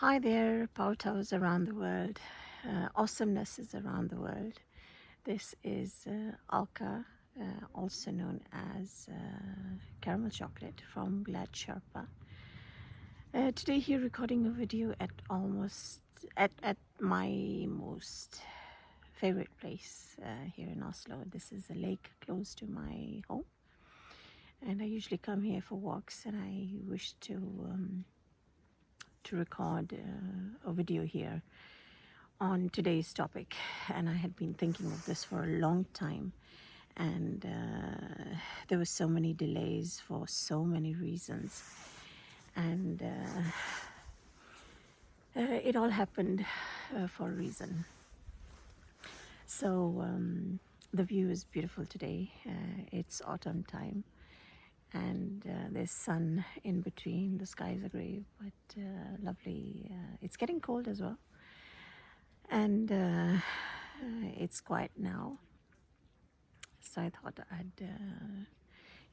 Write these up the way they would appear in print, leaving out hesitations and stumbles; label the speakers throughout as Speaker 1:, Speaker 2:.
Speaker 1: Hi there, Power Towers around the world, awesomeness is around the world. This is Alka, also known as caramel chocolate from Glad Sherpa. Today here recording a video at at my most favorite place here in Oslo. This is a lake close to my home, and I usually come here for walks, and I wish to record a video here on today's topic. And I had been thinking of this for a long time, and there were so many delays for so many reasons, and it all happened for a reason. So the view is beautiful today. It's autumn time, and there's sun in between. The skies are gray, but lovely. It's getting cold as well, and it's quiet now. So I thought I'd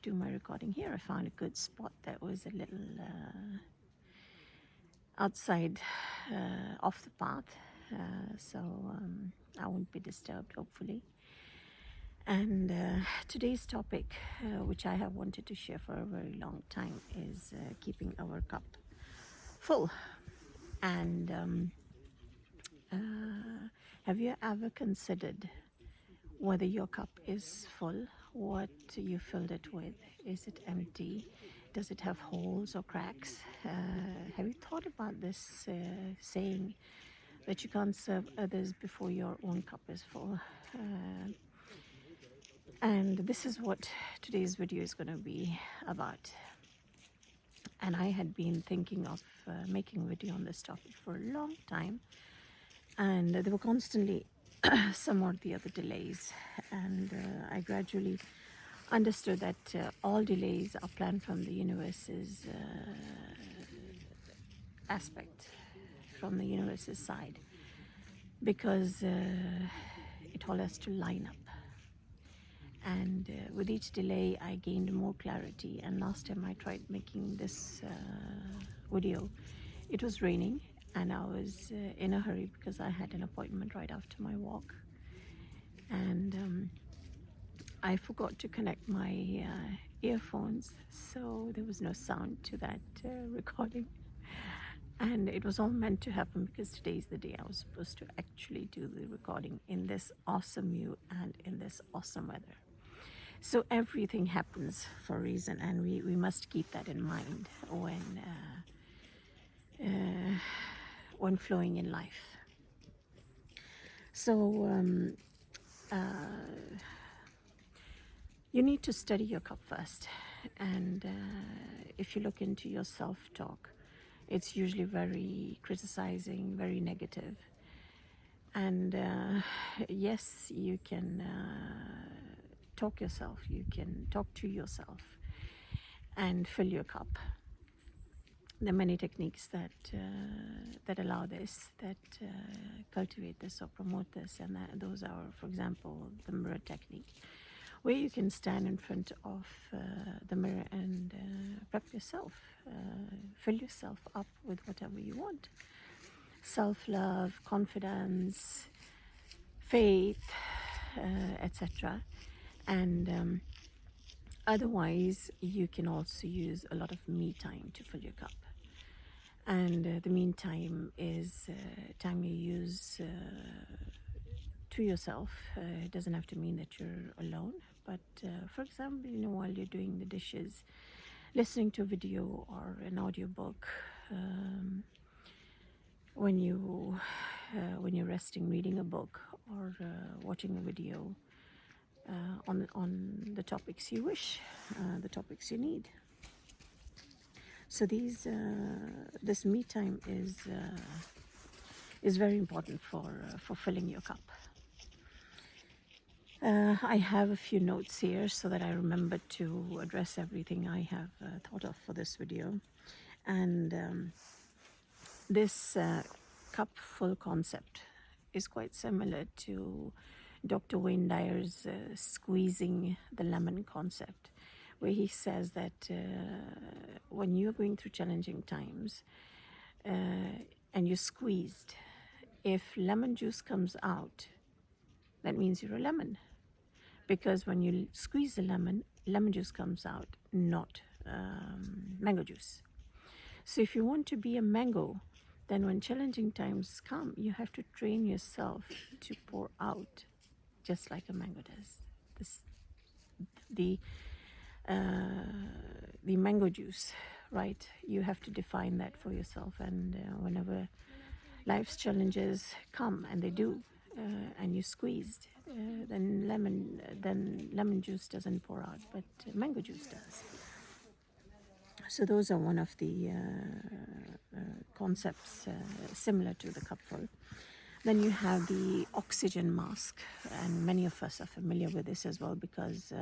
Speaker 1: do my recording here. I found a good spot that was a little outside off the path, so I won't be disturbed, hopefully. And today's topic, which I have wanted to share for a very long time, is keeping our cup full. And have you ever considered whether your cup is full, what you filled it with? Is it empty? Does it have holes or cracks? Have you thought about this saying that you can't serve others before your own cup is full? And this is what today's video is going to be about. And I had been thinking of making a video on this topic for a long time, and there were constantly some or the other delays, and I gradually understood that all delays are planned from the universe's aspect, from the universe's side, because it all has to line up. And with each delay I gained more clarity. And last time I tried making this video, it was raining, and I was in a hurry because I had an appointment right after my walk, and I forgot to connect my earphones, so there was no sound to that recording. And it was all meant to happen because today is the day I was supposed to actually do the recording in this awesome view and in this awesome weather. So everything happens for a reason, and we must keep that in mind when flowing in life. So you need to study your cup first, and if you look into your self-talk, it's usually very criticizing, very negative. And yes, you can talk yourself, you can talk to yourself and fill your cup. There are many techniques that allow this, that cultivate this or promote this, and those are, for example, the mirror technique, where you can stand in front of the mirror and prep yourself, fill yourself up with whatever you want: self-love, confidence, faith, etc. And otherwise, you can also use a lot of me time to fill your cup. And the me time is time you use to yourself. It doesn't have to mean that you're alone, but for example, while you're doing the dishes, listening to a video or an audiobook, when you're resting, reading a book, or watching a video on the topics you wish, the topics you need. So this me time is very important for filling your cup. I have a few notes here so that I remember to address everything I have thought of for this video. And this cup full concept is quite similar to Dr. Wayne Dyer's squeezing the lemon concept, where he says that when you're going through challenging times, and you're squeezed. If lemon juice comes out, that means you're a lemon. Because when you squeeze a lemon, lemon juice comes out, not mango juice. So if you want to be a mango, then when challenging times come, you have to train yourself to pour out just like a mango does. The mango juice, right? You have to define that for yourself. And whenever life's challenges come, and they do, and you're squeezed, then lemon juice doesn't pour out, but mango juice does. So those are one of the concepts similar to the cupful. Then you have the oxygen mask, and many of us are familiar with this as well, because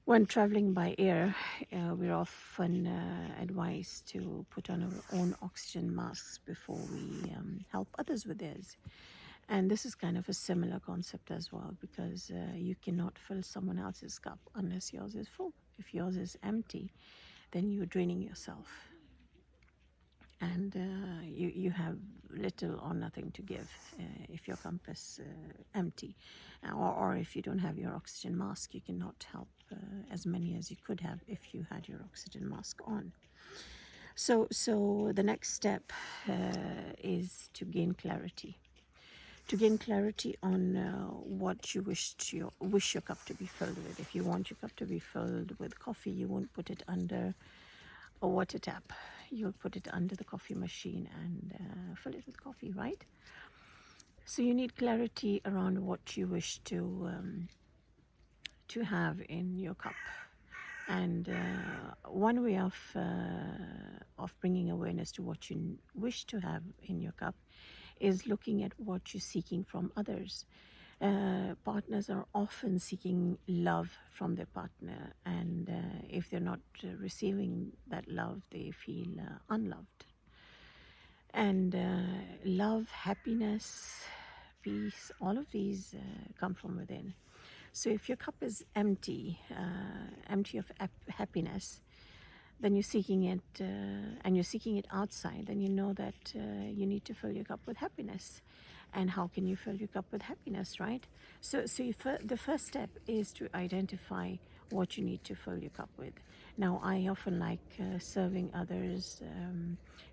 Speaker 1: when traveling by air, we're often advised to put on our own oxygen masks before we help others with theirs. And this is kind of a similar concept as well, because you cannot fill someone else's cup unless yours is full. If yours is empty, then you're draining yourself. And you have little or nothing to give if your cup is empty. Or if you don't have your oxygen mask, you cannot help as many as you could have if you had your oxygen mask on. So the next step is to gain clarity. To gain clarity on what you wish your cup to be filled with. If you want your cup to be filled with coffee, you won't put it under a water tap. You'll put it under the coffee machine and fill it with coffee, right? So you need clarity around what you wish to have in your cup. And one way of bringing awareness to what you wish to have in your cup is looking at what you're seeking from others. Partners are often seeking love from their partner, and if they're not receiving that love, they feel unloved. And love, happiness, peace, all of these come from within. So if your cup is empty, empty of happiness, then you're seeking it, and you're seeking it outside, then you know that you need to fill your cup with happiness. And how can you fill your cup with happiness, right? So the first step is to identify what you need to fill your cup with. Now, I often like serving others,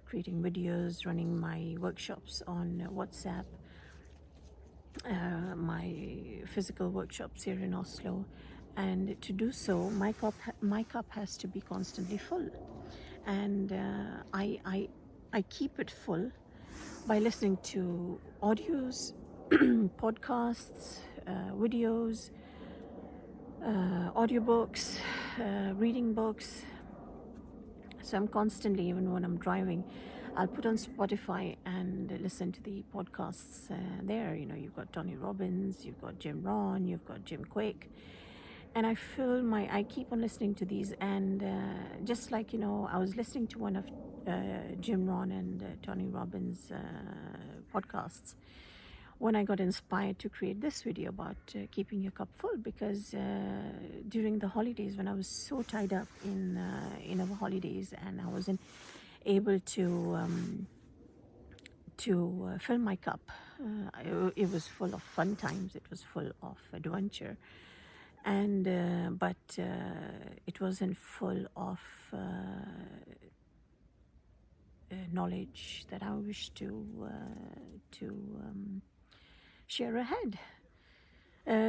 Speaker 1: creating videos, running my workshops on WhatsApp, my physical workshops here in Oslo. And to do so, my cup has to be constantly full. And I keep it full by listening to audios, podcasts, videos, audiobooks, reading books. So I'm constantly, even when I'm driving, I'll put on Spotify and listen to the podcasts there. You know, you've got Tony Robbins, you've got Jim Rohn, you've got Jim Quick. And I keep on listening to these, and just like, I was listening to one of Jim Rohn and Tony Robbins podcasts when I got inspired to create this video about keeping your cup full, because during the holidays, when I was so tied up in our holidays, and I wasn't able to fill my cup, it was full of fun times, it was full of adventure. And but it wasn't full of knowledge that I wish to share ahead.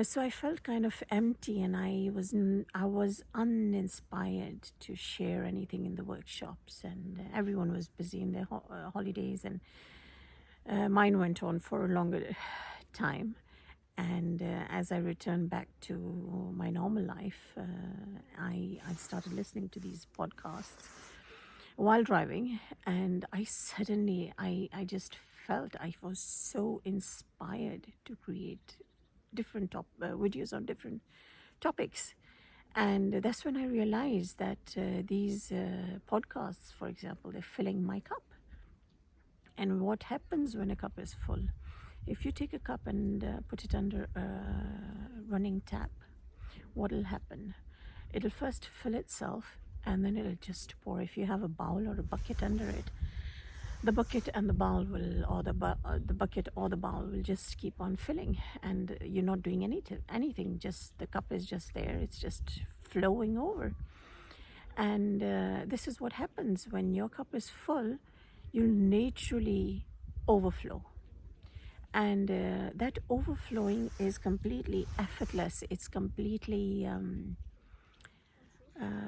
Speaker 1: So I felt kind of empty, and I was uninspired to share anything in the workshops, and everyone was busy in their holidays, and mine went on for a longer time. And as I returned back to my normal life, I started listening to these podcasts while driving, and I just felt I was so inspired to create different videos on different topics. And that's when I realized that these podcasts, for example, they're filling my cup. And what happens when a cup is full? If you take a cup and put it under a running tap, what will happen? It'll first fill itself, and then it'll just pour. If you have a bowl or a bucket under it, the bucket and the bowl will, or the bucket or the bowl will just keep on filling, and you're not doing anything. Just the cup is just there. It's just flowing over. And this is what happens when your cup is full. You'll naturally overflow. And that overflowing is completely effortless. It's completely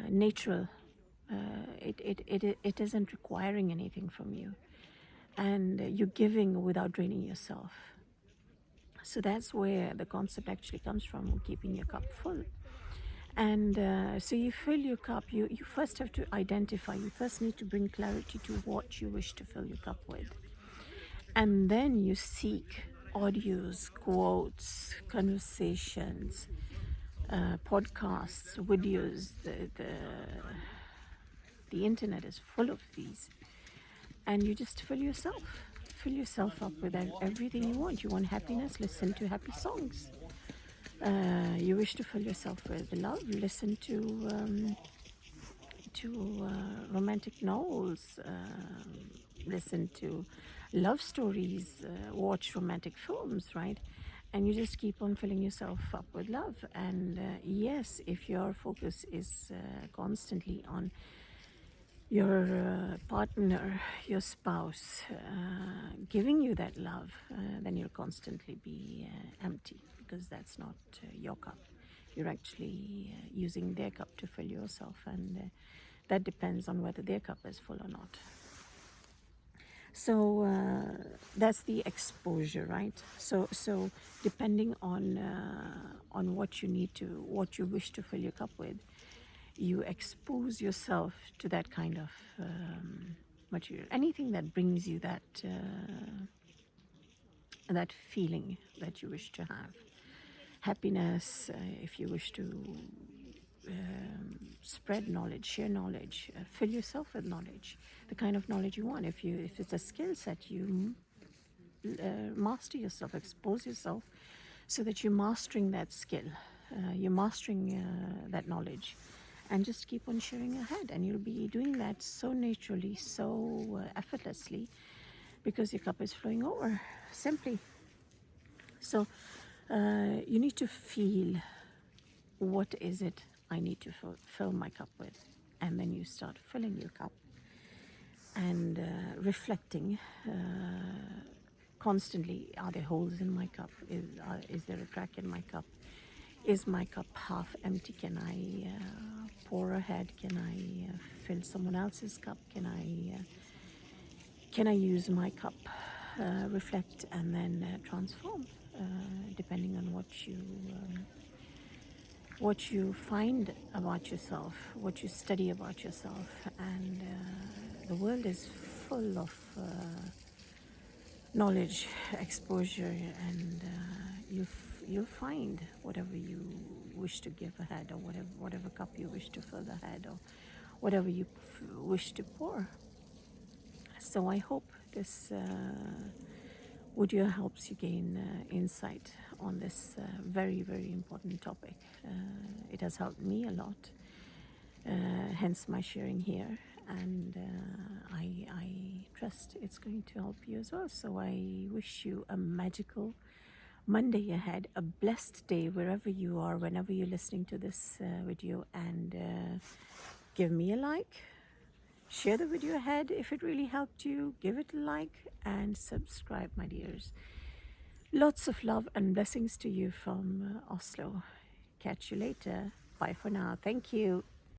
Speaker 1: natural. It isn't requiring anything from you. And you're giving without draining yourself. So that's where the concept actually comes from, keeping your cup full. And so you fill your cup, you first have to identify, you first need to bring clarity to what you wish to fill your cup with. And then you seek audios, quotes, conversations, podcasts, videos. The internet is full of these. And you just fill yourself up with everything you want. You want happiness, listen to happy songs. You wish to fill yourself with love, listen to romantic novels, listen to love stories, watch romantic films, right? And you just keep on filling yourself up with love. And yes, if your focus is constantly on your partner, your spouse, giving you that love, then you'll constantly be empty, because that's not your cup. You're actually using their cup to fill yourself, and that depends on whether their cup is full or not. So that's the exposure, right? So depending on what you wish to fill your cup with, you expose yourself to that kind of material. Anything that brings you that feeling that you wish to have. Happiness, if you wish to spread knowledge, share knowledge, fill yourself with knowledge, the kind of knowledge you want. If it's a skill set, you master yourself, expose yourself, so that you're mastering that skill, you're mastering that knowledge, and just keep on sharing ahead. And you'll be doing that so naturally, so effortlessly, because your cup is flowing over, simply. So you need to feel, what is it I need to fill my cup with? And then you start filling your cup and reflecting constantly, are there holes in my cup? Is there a crack in my cup? Is my cup half empty? Can I pour ahead? Can I fill someone else's cup? Can I use my cup? Reflect and then transform, depending on what you find about yourself, what you study about yourself. And the world is full of knowledge, exposure, and you'll find whatever you wish to give ahead, or whatever cup you wish to fill ahead, or whatever you wish to pour. So I hope this audio helps you gain insight on this very, very important topic. It has helped me a lot, hence my sharing here, and I trust it's going to help you as well. So I wish you a magical Monday ahead, a blessed day wherever you are, whenever you're listening to this video, and give me a like. Share the video ahead if it really helped you. Give it a like and subscribe, my dears. Lots of love and blessings to you from Oslo. Catch you later. Bye for now. Thank you.